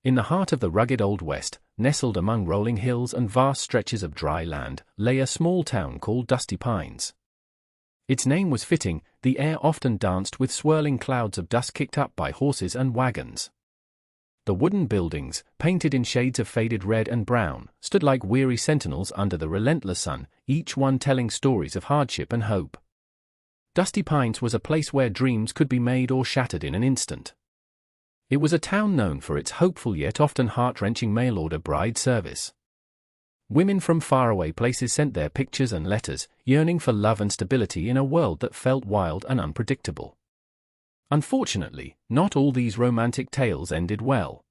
In the heart of the rugged Old West, nestled among rolling hills and vast stretches of dry land, lay a small town called Dusty Pines. Its name was fitting. The air often danced with swirling clouds of dust kicked up by horses and wagons. The wooden buildings, painted in shades of faded red and brown, stood like weary sentinels under the relentless sun, each one telling stories of hardship and hope. Dusty Pines was a place where dreams could be made or shattered in an instant. It was a town known for its hopeful yet often heart-wrenching mail-order bride service. Women from faraway places sent their pictures and letters, yearning for love and stability in a world that felt wild and unpredictable. Unfortunately, not all these romantic tales ended well.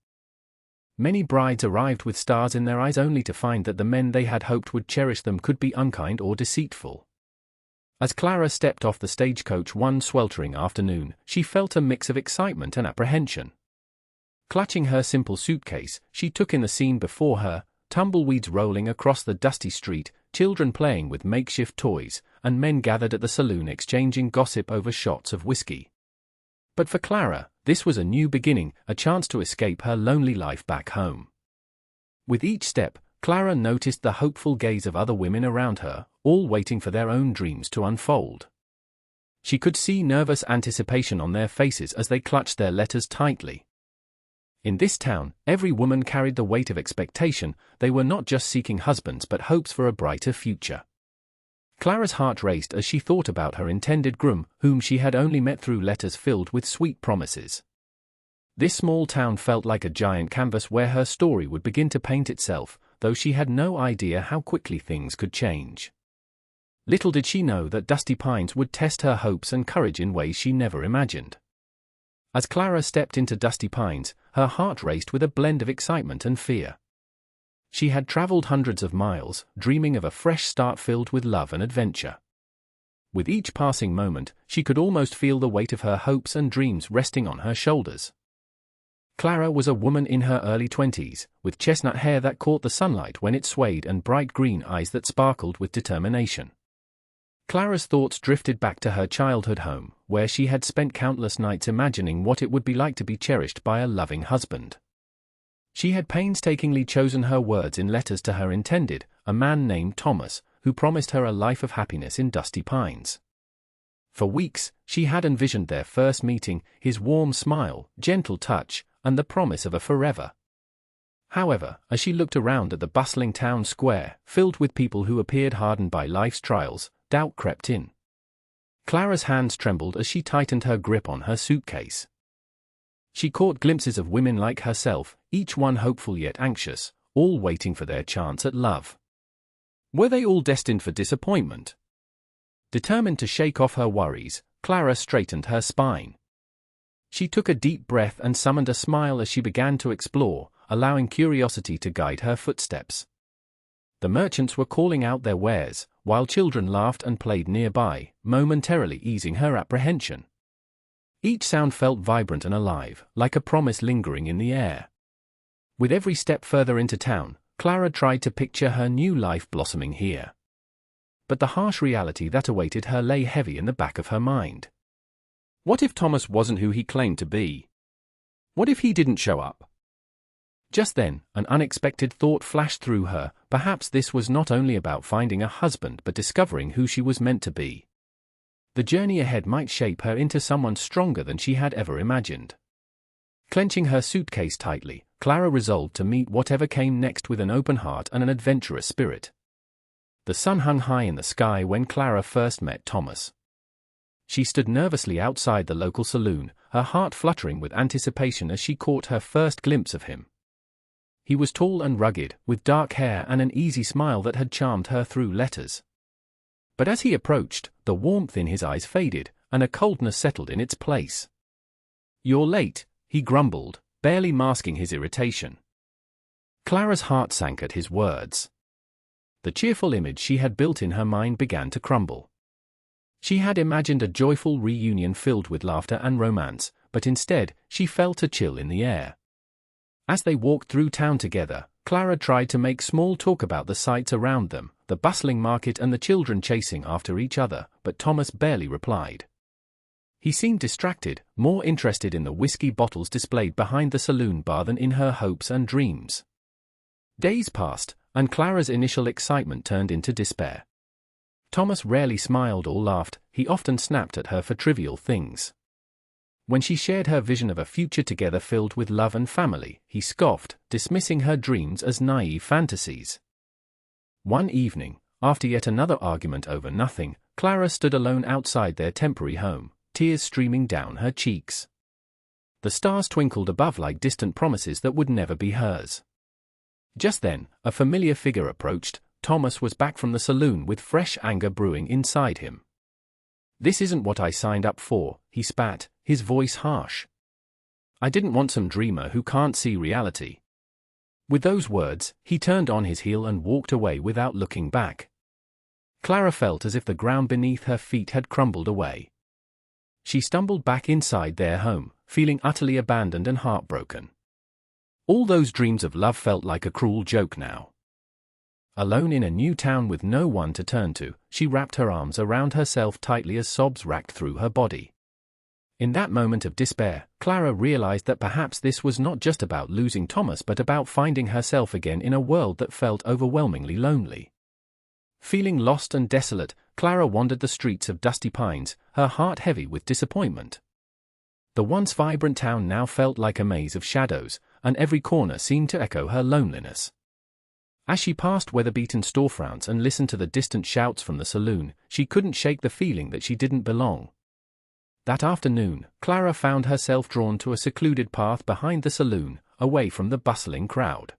Many brides arrived with stars in their eyes only to find that the men they had hoped would cherish them could be unkind or deceitful. As Clara stepped off the stagecoach one sweltering afternoon, she felt a mix of excitement and apprehension. Clutching her simple suitcase, she took in the scene before her, tumbleweeds rolling across the dusty street, children playing with makeshift toys, and men gathered at the saloon exchanging gossip over shots of whiskey. But for Clara, this was a new beginning, a chance to escape her lonely life back home. With each step, Clara noticed the hopeful gaze of other women around her, all waiting for their own dreams to unfold. She could see nervous anticipation on their faces as they clutched their letters tightly. In this town, every woman carried the weight of expectation. They were not just seeking husbands but hopes for a brighter future. Clara's heart raced as she thought about her intended groom, whom she had only met through letters filled with sweet promises. This small town felt like a giant canvas where her story would begin to paint itself, though she had no idea how quickly things could change. Little did she know that Dusty Pines would test her hopes and courage in ways she never imagined. As Clara stepped into Dusty Pines, her heart raced with a blend of excitement and fear. She had traveled hundreds of miles, dreaming of a fresh start filled with love and adventure. With each passing moment, she could almost feel the weight of her hopes and dreams resting on her shoulders. Clara was a woman in her early 20s, with chestnut hair that caught the sunlight when it swayed and bright green eyes that sparkled with determination. Clara's thoughts drifted back to her childhood home, where she had spent countless nights imagining what it would be like to be cherished by a loving husband. She had painstakingly chosen her words in letters to her intended, a man named Thomas, who promised her a life of happiness in Dusty Pines. For weeks, she had envisioned their first meeting, his warm smile, gentle touch, and the promise of a forever. However, as she looked around at the bustling town square, filled with people who appeared hardened by life's trials, doubt crept in. Clara's hands trembled as she tightened her grip on her suitcase. She caught glimpses of women like herself, each one hopeful yet anxious, all waiting for their chance at love. Were they all destined for disappointment? Determined to shake off her worries, Clara straightened her spine. She took a deep breath and summoned a smile as she began to explore, allowing curiosity to guide her footsteps. The merchants were calling out their wares, while children laughed and played nearby, momentarily easing her apprehension. Each sound felt vibrant and alive, like a promise lingering in the air. With every step further into town, Clara tried to picture her new life blossoming here. But the harsh reality that awaited her lay heavy in the back of her mind. What if Thomas wasn't who he claimed to be? What if he didn't show up? Just then, an unexpected thought flashed through her. Perhaps this was not only about finding a husband but discovering who she was meant to be. The journey ahead might shape her into someone stronger than she had ever imagined. Clenching her suitcase tightly, Clara resolved to meet whatever came next with an open heart and an adventurous spirit. The sun hung high in the sky when Clara first met Thomas. She stood nervously outside the local saloon, her heart fluttering with anticipation as she caught her first glimpse of him. He was tall and rugged, with dark hair and an easy smile that had charmed her through letters. But as he approached, the warmth in his eyes faded, and a coldness settled in its place. "You're late," he grumbled, barely masking his irritation. Clara's heart sank at his words. The cheerful image she had built in her mind began to crumble. She had imagined a joyful reunion filled with laughter and romance, but instead, she felt a chill in the air. As they walked through town together, Clara tried to make small talk about the sights around them, the bustling market and the children chasing after each other, but Thomas barely replied. He seemed distracted, more interested in the whiskey bottles displayed behind the saloon bar than in her hopes and dreams. Days passed, and Clara's initial excitement turned into despair. Thomas rarely smiled or laughed, he often snapped at her for trivial things. When she shared her vision of a future together filled with love and family, he scoffed, dismissing her dreams as naive fantasies. One evening, after yet another argument over nothing, Clara stood alone outside their temporary home, tears streaming down her cheeks. The stars twinkled above like distant promises that would never be hers. Just then, a familiar figure approached. Thomas was back from the saloon with fresh anger brewing inside him. "This isn't what I signed up for," he spat, his voice harsh. "I didn't want some dreamer who can't see reality." With those words, he turned on his heel and walked away without looking back. Clara felt as if the ground beneath her feet had crumbled away. She stumbled back inside their home, feeling utterly abandoned and heartbroken. All those dreams of love felt like a cruel joke now. Alone in a new town with no one to turn to, she wrapped her arms around herself tightly as sobs racked through her body. In that moment of despair, Clara realized that perhaps this was not just about losing Thomas but about finding herself again in a world that felt overwhelmingly lonely. Feeling lost and desolate, Clara wandered the streets of Dusty Pines, her heart heavy with disappointment. The once vibrant town now felt like a maze of shadows, and every corner seemed to echo her loneliness. As she passed weather-beaten storefronts and listened to the distant shouts from the saloon, she couldn't shake the feeling that she didn't belong. That afternoon, Clara found herself drawn to a secluded path behind the saloon, away from the bustling crowd.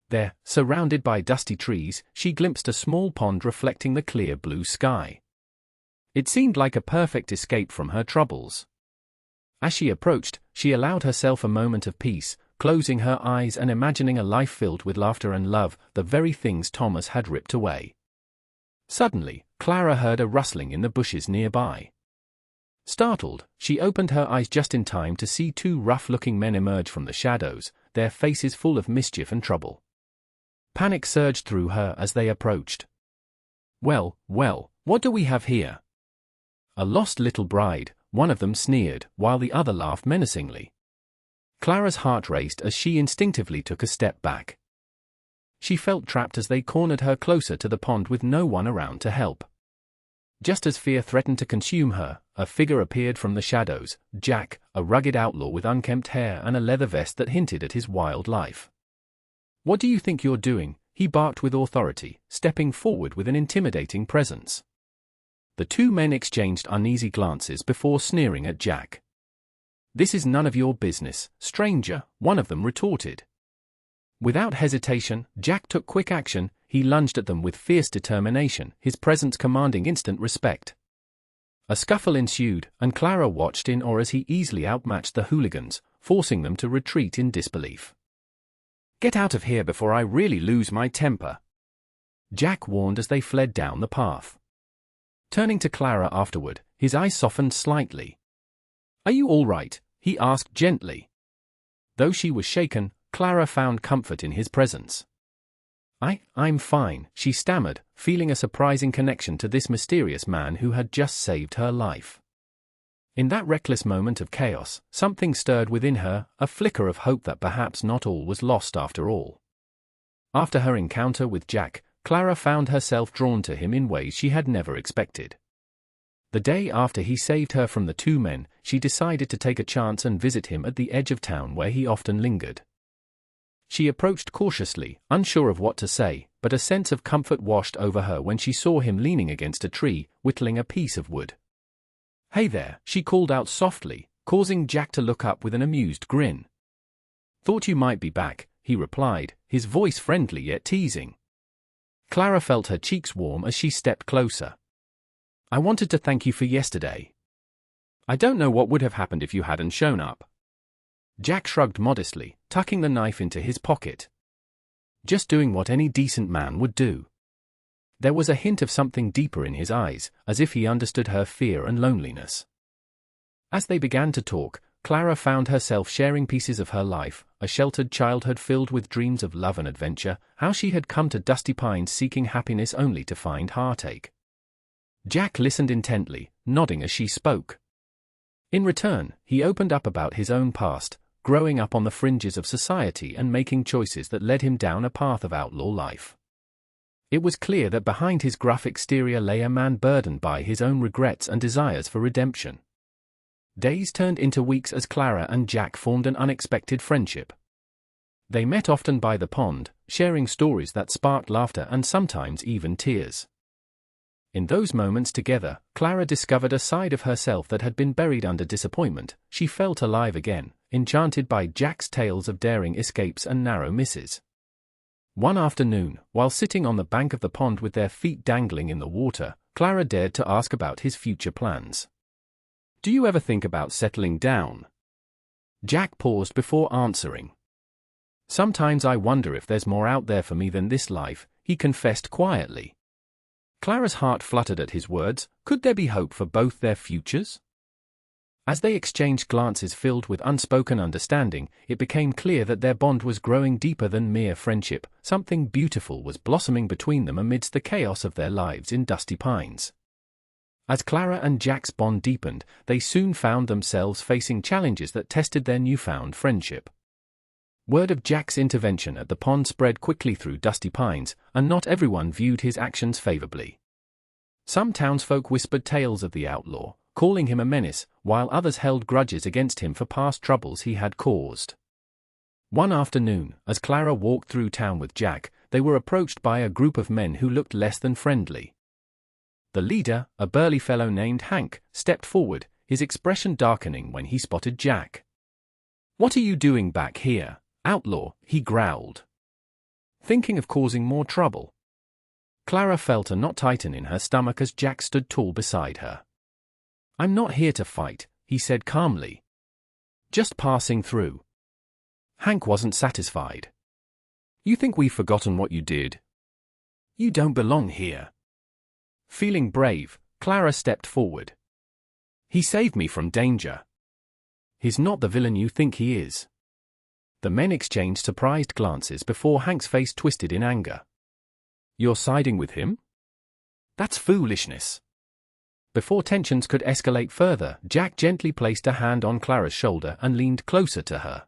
There, surrounded by dusty trees, she glimpsed a small pond reflecting the clear blue sky. It seemed like a perfect escape from her troubles. As she approached, she allowed herself a moment of peace, closing her eyes and imagining a life filled with laughter and love, the very things Thomas had ripped away. Suddenly, Clara heard a rustling in the bushes nearby. Startled, she opened her eyes just in time to see two rough-looking men emerge from the shadows, their faces full of mischief and trouble. Panic surged through her as they approached. Well, what do we have here?" "A lost little bride," one of them sneered, while the other laughed menacingly. Clara's heart raced as she instinctively took a step back. She felt trapped as they cornered her closer to the pond with no one around to help. Just as fear threatened to consume her, a figure appeared from the shadows, Jack, a rugged outlaw with unkempt hair and a leather vest that hinted at his wild life. "What do you think you're doing?" he barked with authority, stepping forward with an intimidating presence. The two men exchanged uneasy glances before sneering at Jack. "This is none of your business, stranger," one of them retorted. Without hesitation, Jack took quick action. He lunged at them with fierce determination, his presence commanding instant respect. A scuffle ensued, and Clara watched in awe as he easily outmatched the hooligans, forcing them to retreat in disbelief. "Get out of here before I really lose my temper," Jack warned as they fled down the path. Turning to Clara afterward, his eyes softened slightly. "Are you all right?" he asked gently. Though she was shaken, Clara found comfort in his presence. I'm fine," she stammered, feeling a surprising connection to this mysterious man who had just saved her life. In that reckless moment of chaos, something stirred within her, a flicker of hope that perhaps not all was lost after all. After her encounter with Jack, Clara found herself drawn to him in ways she had never expected. The day after he saved her from the two men, she decided to take a chance and visit him at the edge of town where he often lingered. She approached cautiously, unsure of what to say, but a sense of comfort washed over her when she saw him leaning against a tree, whittling a piece of wood. "Hey there," she called out softly, causing Jack to look up with an amused grin. "Thought you might be back," he replied, his voice friendly yet teasing. Clara felt her cheeks warm as she stepped closer. "I wanted to thank you for yesterday. I don't know what would have happened if you hadn't shown up." Jack shrugged modestly, tucking the knife into his pocket. "Just doing what any decent man would do." There was a hint of something deeper in his eyes, as if he understood her fear and loneliness. As they began to talk, Clara found herself sharing pieces of her life, a sheltered childhood filled with dreams of love and adventure, how she had come to Dusty Pines seeking happiness only to find heartache. Jack listened intently, nodding as she spoke. In return, he opened up about his own past, growing up on the fringes of society and making choices that led him down a path of outlaw life. It was clear that behind his gruff exterior lay a man burdened by his own regrets and desires for redemption. Days turned into weeks as Clara and Jack formed an unexpected friendship. They met often by the pond, sharing stories that sparked laughter and sometimes even tears. In those moments together, Clara discovered a side of herself that had been buried under disappointment. She felt alive again, enchanted by Jack's tales of daring escapes and narrow misses. One afternoon, while sitting on the bank of the pond with their feet dangling in the water, Clara dared to ask about his future plans. "Do you ever think about settling down?" Jack paused before answering. "Sometimes I wonder if there's more out there for me than this life," he confessed quietly. Clara's heart fluttered at his words. Could there be hope for both their futures? As they exchanged glances filled with unspoken understanding, it became clear that their bond was growing deeper than mere friendship. Something beautiful was blossoming between them amidst the chaos of their lives in Dusty Pines. As Clara and Jack's bond deepened, they soon found themselves facing challenges that tested their newfound friendship. Word of Jack's intervention at the pond spread quickly through Dusty Pines, and not everyone viewed his actions favorably. Some townsfolk whispered tales of the outlaw, calling him a menace, while others held grudges against him for past troubles he had caused. One afternoon, as Clara walked through town with Jack, they were approached by a group of men who looked less than friendly. The leader, a burly fellow named Hank, stepped forward, his expression darkening when he spotted Jack. "What are you doing back here, outlaw?" he growled. "Thinking of causing more trouble?" Clara felt a knot tighten in her stomach as Jack stood tall beside her. "I'm not here to fight," he said calmly. "Just passing through." Hank wasn't satisfied. "You think we've forgotten what you did? You don't belong here." Feeling brave, Clara stepped forward. "He saved me from danger. He's not the villain you think he is." The men exchanged surprised glances before Hank's face twisted in anger. "You're siding with him? That's foolishness." Before tensions could escalate further, Jack gently placed a hand on Clara's shoulder and leaned closer to her.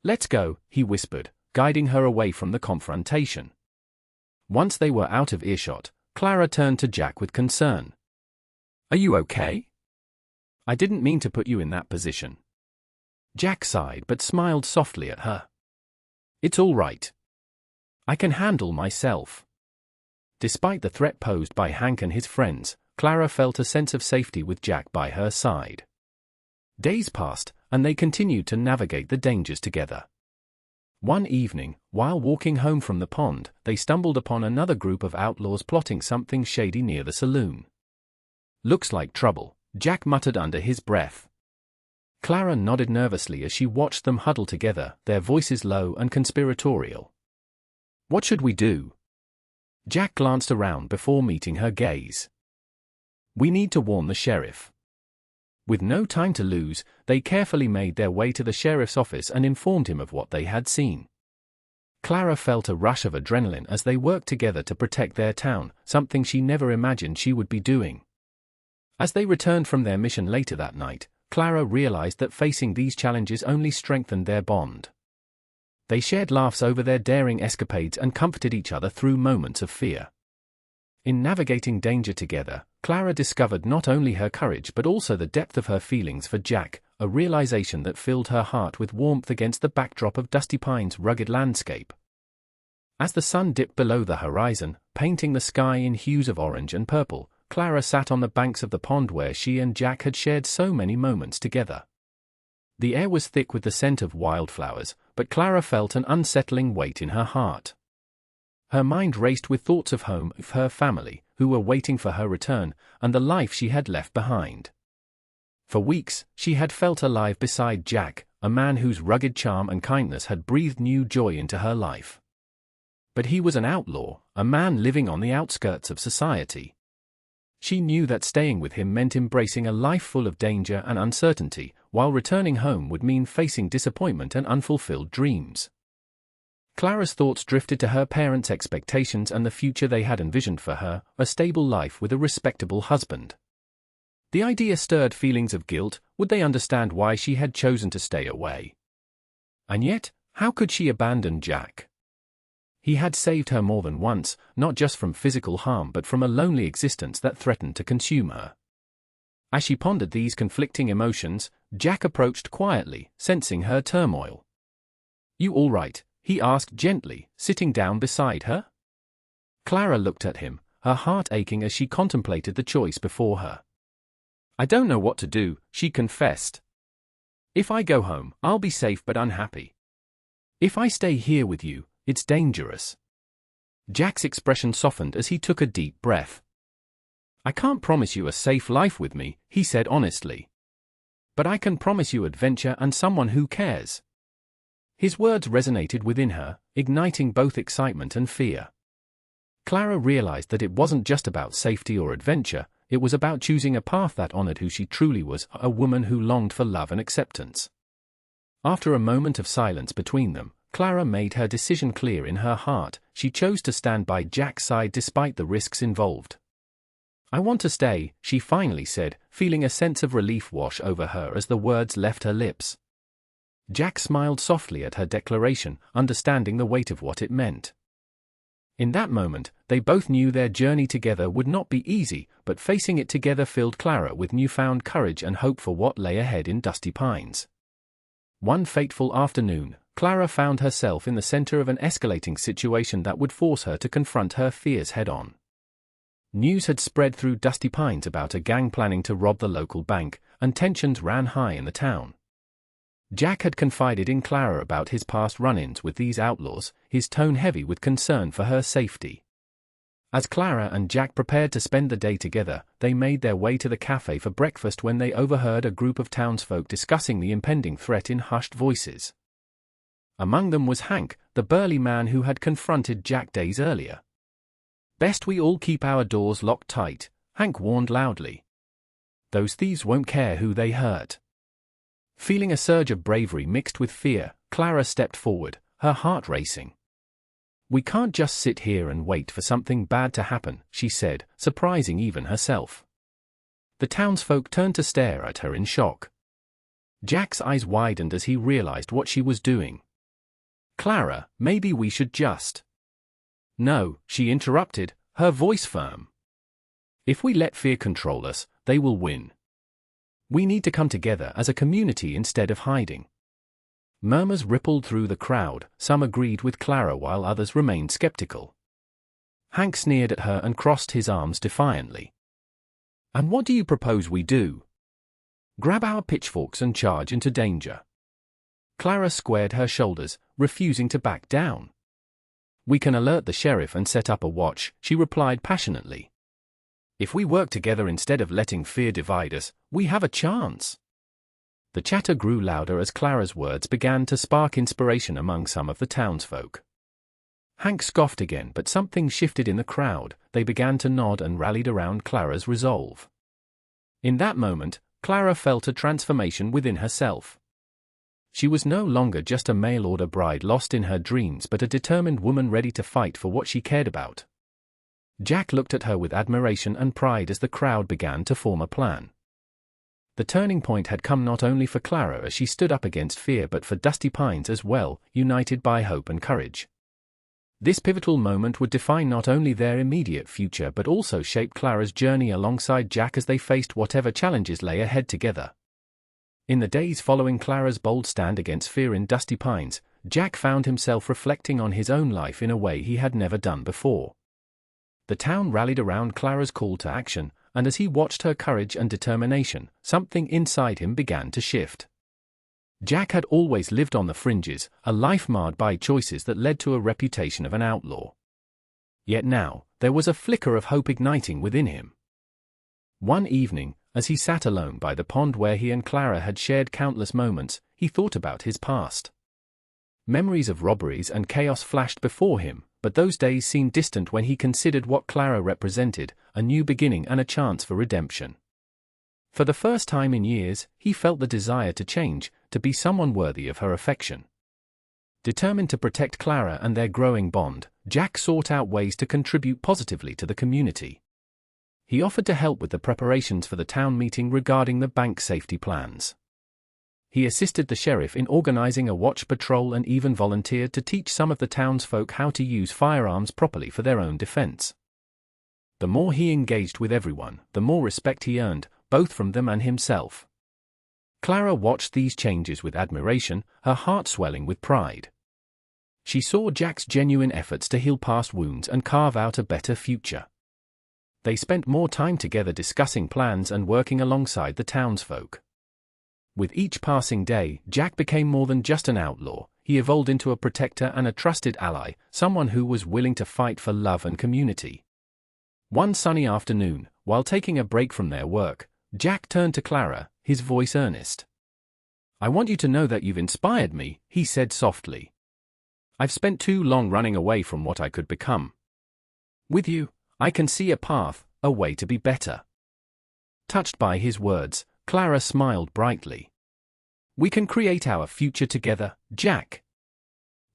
"Let's go," he whispered, guiding her away from the confrontation. Once they were out of earshot, Clara turned to Jack with concern. "Are you okay? I didn't mean to put you in that position." Jack sighed but smiled softly at her. "It's all right. I can handle myself." Despite the threat posed by Hank and his friends, Clara felt a sense of safety with Jack by her side. Days passed, and they continued to navigate the dangers together. One evening, while walking home from the pond, they stumbled upon another group of outlaws plotting something shady near the saloon. "Looks like trouble," Jack muttered under his breath. Clara nodded nervously as she watched them huddle together, their voices low and conspiratorial. "What should we do?" Jack glanced around before meeting her gaze. "We need to warn the sheriff." With no time to lose, they carefully made their way to the sheriff's office and informed him of what they had seen. Clara felt a rush of adrenaline as they worked together to protect their town, something she never imagined she would be doing. As they returned from their mission later that night, Clara realized that facing these challenges only strengthened their bond. They shared laughs over their daring escapades and comforted each other through moments of fear. In navigating danger together, Clara discovered not only her courage but also the depth of her feelings for Jack, a realization that filled her heart with warmth against the backdrop of Dusty Pine's rugged landscape. As the sun dipped below the horizon, painting the sky in hues of orange and purple, Clara sat on the banks of the pond where she and Jack had shared so many moments together. The air was thick with the scent of wildflowers, but Clara felt an unsettling weight in her heart. Her mind raced with thoughts of home, of her family, who were waiting for her return, and the life she had left behind. For weeks, she had felt alive beside Jack, a man whose rugged charm and kindness had breathed new joy into her life. But he was an outlaw, a man living on the outskirts of society. She knew that staying with him meant embracing a life full of danger and uncertainty, while returning home would mean facing disappointment and unfulfilled dreams. Clara's thoughts drifted to her parents' expectations and the future they had envisioned for her, a stable life with a respectable husband. The idea stirred feelings of guilt. Would they understand why she had chosen to stay away? And yet, how could she abandon Jack? He had saved her more than once, not just from physical harm but from a lonely existence that threatened to consume her. As she pondered these conflicting emotions, Jack approached quietly, sensing her turmoil. "You all right?" he asked gently, sitting down beside her. Clara looked at him, her heart aching as she contemplated the choice before her. "I don't know what to do," she confessed. "If I go home, I'll be safe but unhappy. If I stay here with you, it's dangerous." Jack's expression softened as he took a deep breath. "I can't promise you a safe life with me," he said honestly. "But I can promise you adventure and someone who cares." His words resonated within her, igniting both excitement and fear. Clara realized that it wasn't just about safety or adventure, it was about choosing a path that honored who she truly was, a woman who longed for love and acceptance. After a moment of silence between them, Clara made her decision clear in her heart. She chose to stand by Jack's side despite the risks involved. "I want to stay," she finally said, feeling a sense of relief wash over her as the words left her lips. Jack smiled softly at her declaration, understanding the weight of what it meant. In that moment, they both knew their journey together would not be easy, but facing it together filled Clara with newfound courage and hope for what lay ahead in Dusty Pines. One fateful afternoon, Clara found herself in the center of an escalating situation that would force her to confront her fears head-on. News had spread through Dusty Pines about a gang planning to rob the local bank, and tensions ran high in the town. Jack had confided in Clara about his past run-ins with these outlaws, his tone heavy with concern for her safety. As Clara and Jack prepared to spend the day together, they made their way to the cafe for breakfast when they overheard a group of townsfolk discussing the impending threat in hushed voices. Among them was Hank, the burly man who had confronted Jack days earlier. "Best we all keep our doors locked tight," Hank warned loudly. "Those thieves won't care who they hurt." Feeling a surge of bravery mixed with fear, Clara stepped forward, her heart racing. "We can't just sit here and wait for something bad to happen," she said, surprising even herself. The townsfolk turned to stare at her in shock. Jack's eyes widened as he realized what she was doing. "Clara, maybe we should just—" "No," she interrupted, her voice firm. "If we let fear control us, they will win. We need to come together as a community instead of hiding." Murmurs rippled through the crowd, some agreed with Clara while others remained skeptical. Hank sneered at her and crossed his arms defiantly. "And what do you propose we do? Grab our pitchforks and charge into danger?" Clara squared her shoulders, refusing to back down. "We can alert the sheriff and set up a watch," she replied passionately. "If we work together instead of letting fear divide us, we have a chance." The chatter grew louder as Clara's words began to spark inspiration among some of the townsfolk. Hank scoffed again, but something shifted in the crowd. They began to nod and rallied around Clara's resolve. In that moment, Clara felt a transformation within herself. She was no longer just a mail-order bride lost in her dreams but a determined woman ready to fight for what she cared about. Jack looked at her with admiration and pride as the crowd began to form a plan. The turning point had come not only for Clara as she stood up against fear but for Dusty Pines as well, united by hope and courage. This pivotal moment would define not only their immediate future but also shape Clara's journey alongside Jack as they faced whatever challenges lay ahead together. In the days following Clara's bold stand against fear in Dusty Pines, Jack found himself reflecting on his own life in a way he had never done before. The town rallied around Clara's call to action, and as he watched her courage and determination, something inside him began to shift. Jack had always lived on the fringes, a life marred by choices that led to a reputation of an outlaw. Yet now, there was a flicker of hope igniting within him. One evening, as he sat alone by the pond where he and Clara had shared countless moments, he thought about his past. Memories of robberies and chaos flashed before him, but those days seemed distant when he considered what Clara represented, a new beginning and a chance for redemption. For the first time in years, he felt the desire to change, to be someone worthy of her affection. Determined to protect Clara and their growing bond, Jack sought out ways to contribute positively to the community. He offered to help with the preparations for the town meeting regarding the bank safety plans. He assisted the sheriff in organizing a watch patrol and even volunteered to teach some of the townsfolk how to use firearms properly for their own defense. The more he engaged with everyone, the more respect he earned, both from them and himself. Clara watched these changes with admiration, her heart swelling with pride. She saw Jack's genuine efforts to heal past wounds and carve out a better future. They spent more time together discussing plans and working alongside the townsfolk. With each passing day, Jack became more than just an outlaw. He evolved into a protector and a trusted ally, someone who was willing to fight for love and community. One sunny afternoon, while taking a break from their work, Jack turned to Clara, his voice earnest. "I want you to know that you've inspired me," he said softly. "I've spent too long running away from what I could become. With you, I can see a path, a way to be better." Touched by his words, Clara smiled brightly. "We can create our future together, Jack.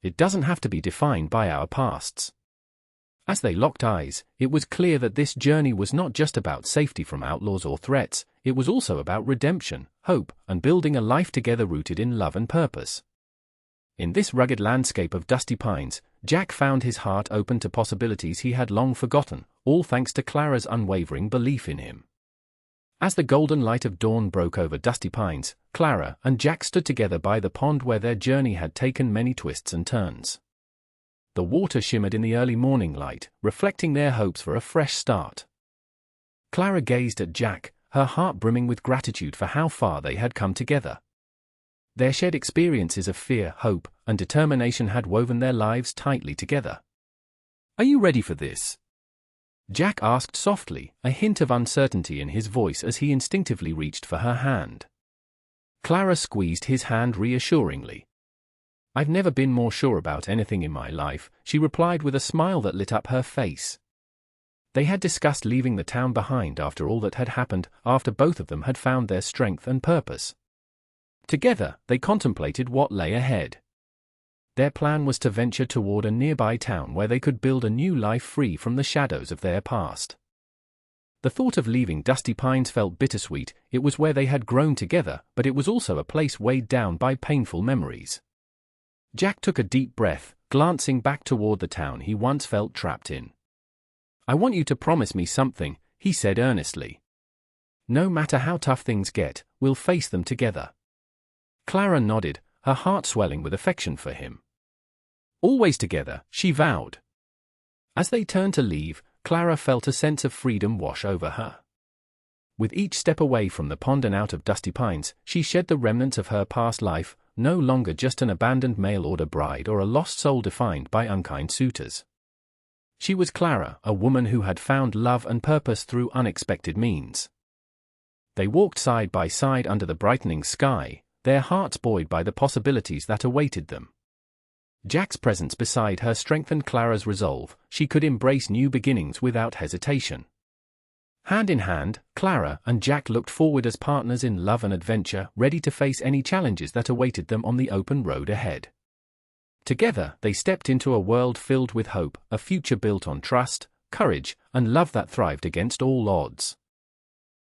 It doesn't have to be defined by our pasts." As they locked eyes, it was clear that this journey was not just about safety from outlaws or threats, it was also about redemption, hope, and building a life together rooted in love and purpose. In this rugged landscape of dusty pines, Jack found his heart open to possibilities he had long forgotten, all thanks to Clara's unwavering belief in him. As the golden light of dawn broke over dusty pines, Clara and Jack stood together by the pond where their journey had taken many twists and turns. The water shimmered in the early morning light, reflecting their hopes for a fresh start. Clara gazed at Jack, her heart brimming with gratitude for how far they had come together. Their shared experiences of fear, hope, and determination had woven their lives tightly together. "Are you ready for this?" Jack asked softly, a hint of uncertainty in his voice as he instinctively reached for her hand. Clara squeezed his hand reassuringly. "I've never been more sure about anything in my life," she replied with a smile that lit up her face. They had discussed leaving the town behind after all that had happened, after both of them had found their strength and purpose. Together, they contemplated what lay ahead. Their plan was to venture toward a nearby town where they could build a new life free from the shadows of their past. The thought of leaving Dusty Pines felt bittersweet. It was where they had grown together, but it was also a place weighed down by painful memories. Jack took a deep breath, glancing back toward the town he once felt trapped in. "I want you to promise me something," he said earnestly. "No matter how tough things get, we'll face them together." Clara nodded, her heart swelling with affection for him. "Always together," she vowed. As they turned to leave, Clara felt a sense of freedom wash over her. With each step away from the pond and out of Dusty Pines, she shed the remnants of her past life, no longer just an abandoned mail-order bride or a lost soul defined by unkind suitors. She was Clara, a woman who had found love and purpose through unexpected means. They walked side by side under the brightening sky, their hearts buoyed by the possibilities that awaited them. Jack's presence beside her strengthened Clara's resolve. She could embrace new beginnings without hesitation. Hand in hand, Clara and Jack looked forward as partners in love and adventure, ready to face any challenges that awaited them on the open road ahead. Together, they stepped into a world filled with hope, a future built on trust, courage, and love that thrived against all odds.